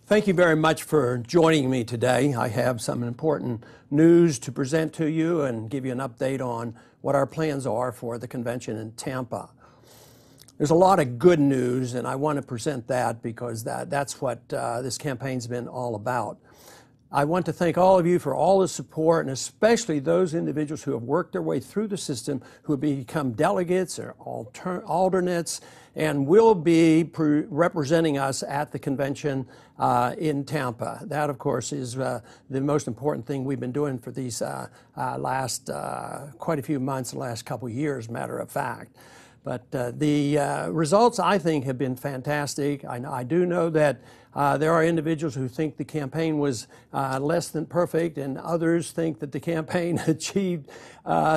Thank you very much for joining me today. I have some important news to present to you and give you an update on what our plans are for the convention in Tampa. There's a lot of good news, and I want to present that because that's what this campaign's been all about. I want to thank all of you for all the support, and especially those individuals who have worked their way through the system, who have become delegates or alternates, and will be representing us at the convention in Tampa. That, of course, is the most important thing we've been doing for these last quite a few months, the last couple of years, matter of fact. But the results, I think, have been fantastic. I do know that there are individuals who think the campaign was less than perfect, and others think that the campaign achieved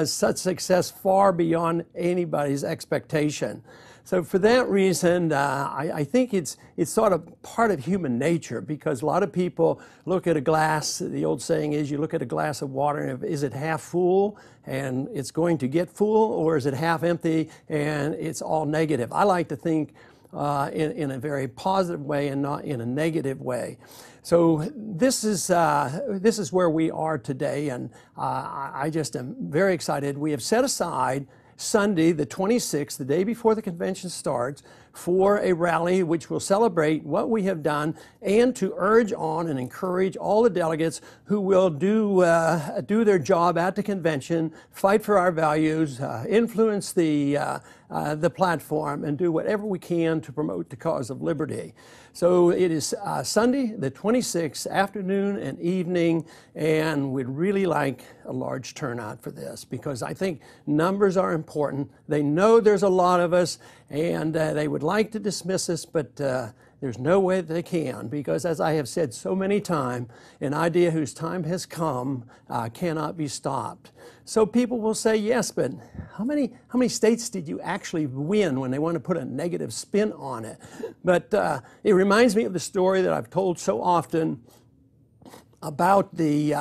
such success far beyond anybody's expectation. So for that reason, I think it's sort of part of human nature, because a lot of people look at a glass. The old saying is, you look at a glass of water, and is it half full and it's going to get full, or is it half empty and it's all negative? I like to think in a very positive way and not in a negative way. So this is where we are today, and I just am very excited. We have set aside Sunday, the 26th, the day before the convention starts, for a rally which will celebrate what we have done and to urge on and encourage all the delegates who will do their job at the convention, fight for our values, influence the platform, and do whatever we can to promote the cause of liberty. So it is Sunday, the 26th, afternoon and evening, and we'd really like a large turnout for this, because I think numbers are important. They know there's a lot of us, and they would like to dismiss us, but there's no way that they can, because as I have said so many times, an idea whose time has come cannot be stopped. So people will say, yes, but how many states did you actually win, when they want to put a negative spin on it? But it reminds me of the story that I've told so often about the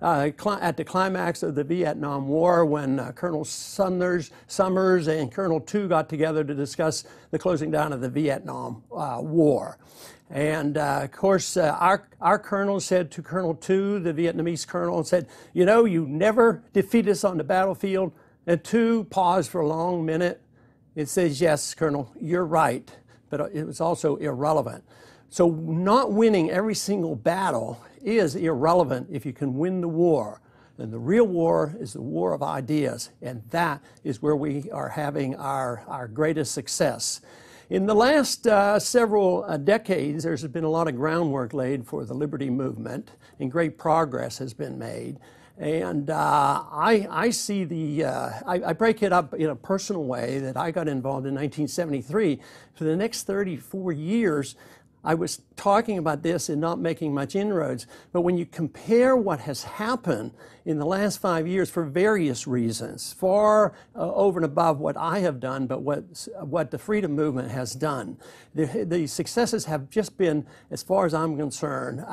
at the climax of the Vietnam War, when Colonel Summers and Colonel Tu got together to discuss the closing down of the Vietnam War. And of course, our colonel said to Colonel Tu, the Vietnamese colonel, and said, you know, you never defeat us on the battlefield. And Tu paused for a long minute. It says, yes, Colonel, you're right, but it was also irrelevant. So not winning every single battle is irrelevant if you can win the war. And the real war is the war of ideas, and that is where we are having our greatest success. In the last several decades, there's been a lot of groundwork laid for the liberty movement, and great progress has been made. And I see I break it up in a personal way, that I got involved in 1973. For the next 34 years, I was talking about this and not making much inroads, but when you compare what has happened in the last 5 years, for various reasons, far over and above what I have done, but what the freedom movement has done, the successes have just been, as far as I'm concerned,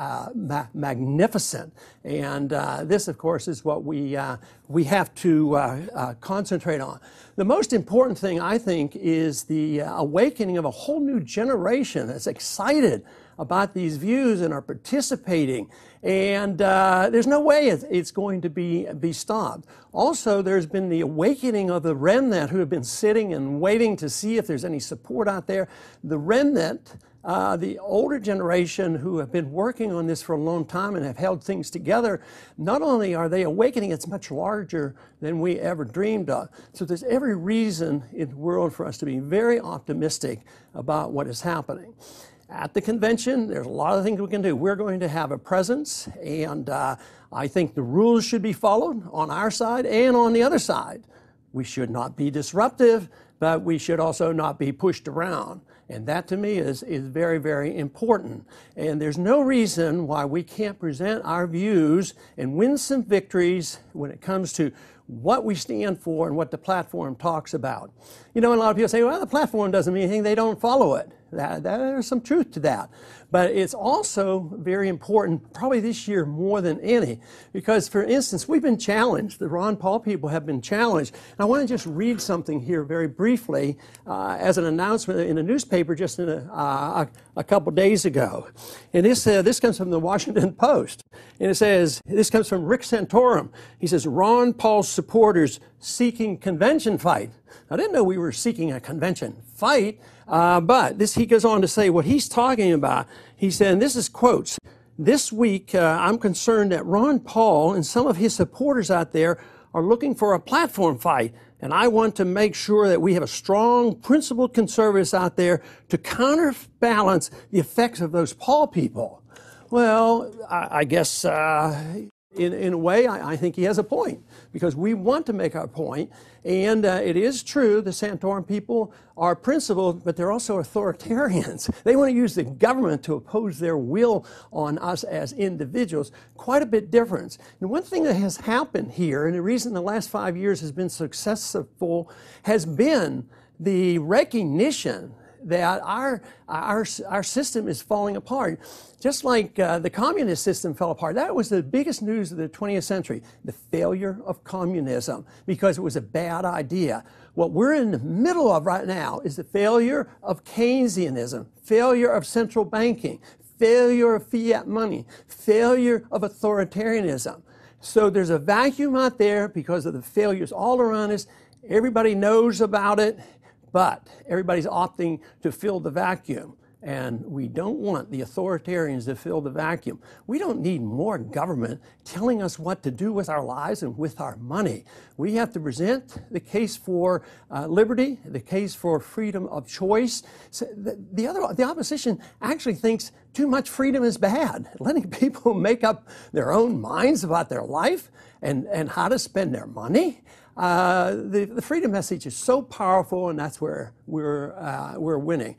magnificent. And this, of course, is what we have to concentrate on. The most important thing, I think, is the awakening of a whole new generation that's excited about these views and are participating. And there's no way it's going to be stopped. Also, there's been the awakening of the remnant who have been sitting and waiting to see if there's any support out there. The remnant, the older generation who have been working on this for a long time and have held things together, not only are they awakening, it's much larger than we ever dreamed of. So there's every reason in the world for us to be very optimistic about what is happening. At the convention, there's a lot of things we can do. We're going to have a presence, and I think the rules should be followed on our side and on the other side. We should not be disruptive, but we should also not be pushed around. And that, to me, is very, very important. And there's no reason why we can't present our views and win some victories when it comes to what we stand for and what the platform talks about. You know, a lot of people say, well, the platform doesn't mean anything, they don't follow it. There's some truth to that. But it's also very important, probably this year more than any, because, for instance, we've been challenged. The Ron Paul people have been challenged. And I want to just read something here very briefly as an announcement in a newspaper just in a couple days ago. And this comes from the Washington Post. And it says, this comes from Rick Santorum. He says, Ron Paul's supporters seeking convention fight. I didn't know we were seeking a convention fight, but he goes on to say what he's talking about. He said, and this is quotes, "This week I'm concerned that Ron Paul and some of his supporters out there are looking for a platform fight, and I want to make sure that we have a strong, principled conservatives out there to counterbalance the effects of those Paul people." Well, I guess in a way, I think he has a point, because we want to make our point. And it is true the Santorum people are principled, but they're also authoritarians. They want to use the government to oppose their will on us as individuals. Quite a bit different. And one thing that has happened here, and the reason the last 5 years has been successful, has been the recognition that our system is falling apart. Just like the communist system fell apart. That was the biggest news of the 20th century, the failure of communism, because it was a bad idea. What we're in the middle of right now is the failure of Keynesianism, failure of central banking, failure of fiat money, failure of authoritarianism. So there's a vacuum out there because of the failures all around us. Everybody knows about it, but everybody's opting to fill the vacuum. And we don't want the authoritarians to fill the vacuum. We don't need more government telling us what to do with our lives and with our money. We have to present the case for liberty, the case for freedom of choice. So the opposition actually thinks too much freedom is bad. Letting people make up their own minds about their life and how to spend their money. The freedom message is so powerful, and that's where we're winning.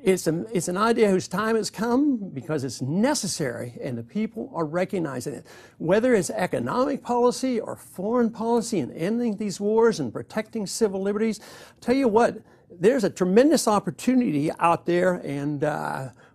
It's an idea whose time has come because it's necessary, and the people are recognizing it. Whether it's economic policy or foreign policy and ending these wars and protecting civil liberties, I'll tell you what, there's a tremendous opportunity out there, and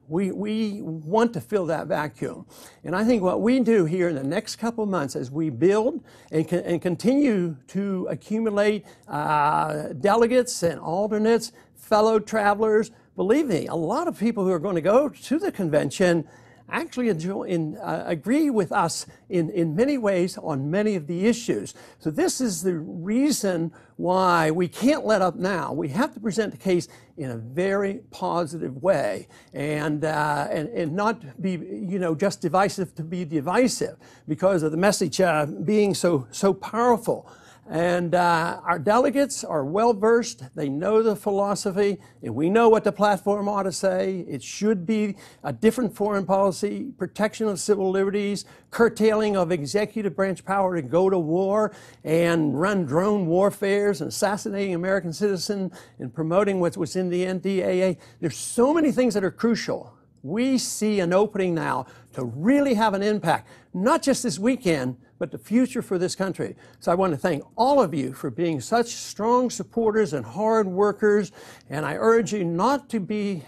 we want to fill that vacuum. And I think what we do here in the next couple of months as we build and continue to accumulate delegates and alternates, fellow travelers, believe me, a lot of people who are going to go to the convention actually agree with us in many ways on many of the issues. So this is the reason why we can't let up now. We have to present the case in a very positive way and not be, just divisive to be divisive, because of the message being so powerful. And our delegates are well-versed. They know the philosophy, and we know what the platform ought to say. It should be a different foreign policy, protection of civil liberties, curtailing of executive branch power to go to war and run drone warfares and assassinating American citizens and promoting what's in the NDAA. There's so many things that are crucial. We see an opening now to really have an impact, not just this weekend, but the future for this country. So I want to thank all of you for being such strong supporters and hard workers, and I urge you not to be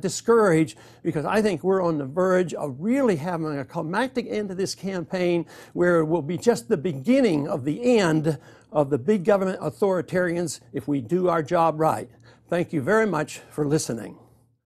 discouraged, because I think we're on the verge of really having a climactic end to this campaign, where it will be just the beginning of the end of the big government authoritarians if we do our job right. Thank you very much for listening.